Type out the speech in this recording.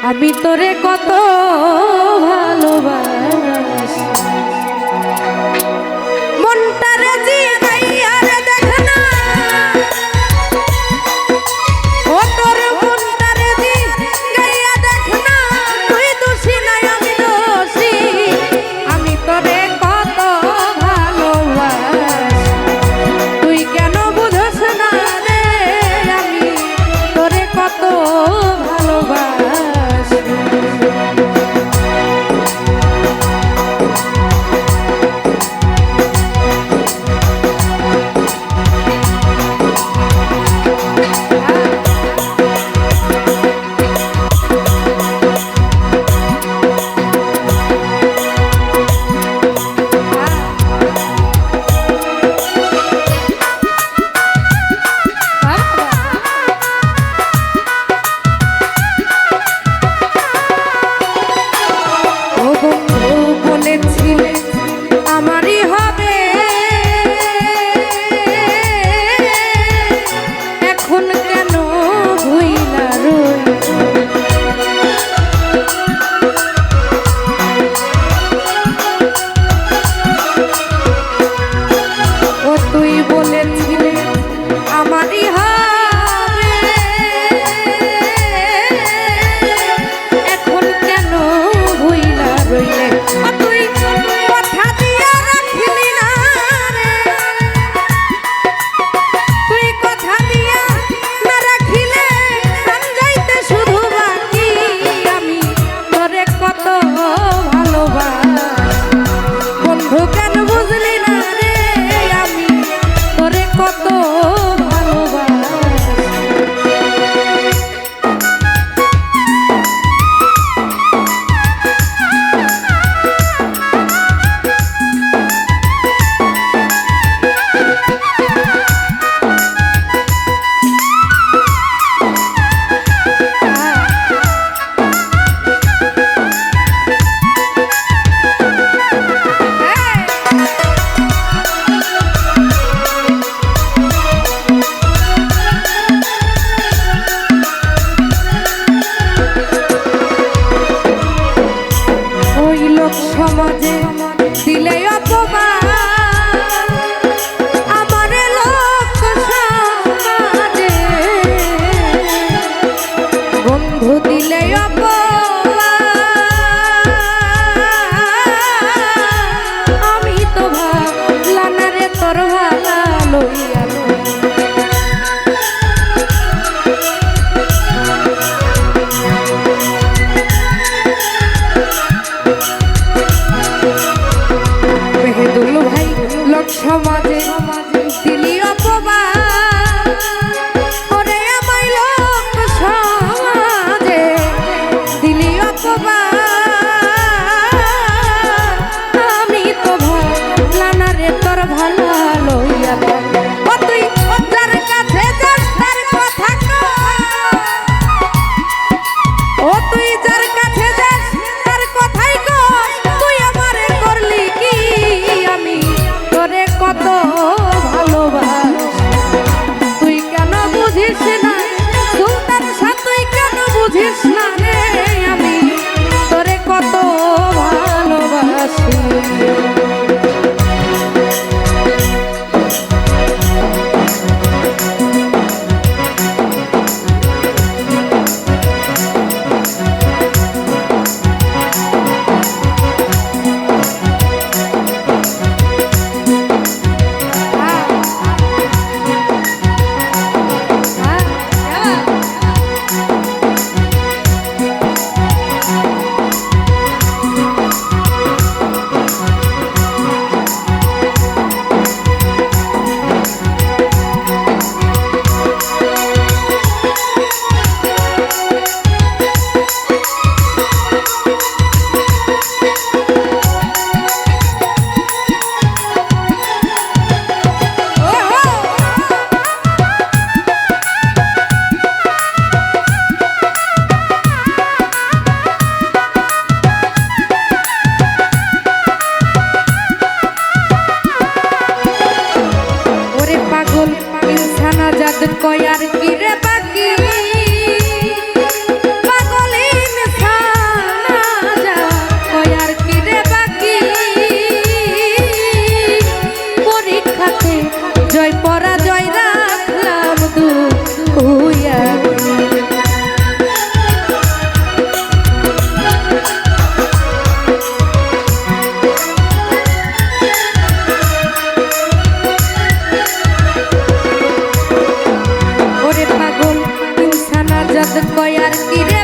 আমি তোরে কত ভালোবাসি মনটারে জিগাইয়া রে দেখ না ও তোর মনটারে জিগাইয়া দেখ না তুই দোষী নাই আমি দোষী আমি তোরে কত ভালোবাসি তুই কেন বুঝছ না রে আমি তোরে কত ভালোবাসি আমারই হবে এখন কেন ভুইলা রই ও তুই বলেছিলে আমারই হবে এখন কেন ভুইলা রইলে তুই কথা দিয়া রাখলি না রে তুই কথা দিয়া না রাখিলে প্রাণ যাইতে শুধু বাকি আমি তোরে কত ভালোবাসি বন্ধু কেন বুঝলি না রে আমি তোরে কত ভালোবাসি সমাজে দিলে অপমান আমার লোক সমাজে বন্ধু দিলে আমি তো ভাবলাম না রে তোর ভালা লইয়া ভাই লোক সমাজে দিলি অপমান ওরে আমায় লোক সমাজে কয়ার কি রে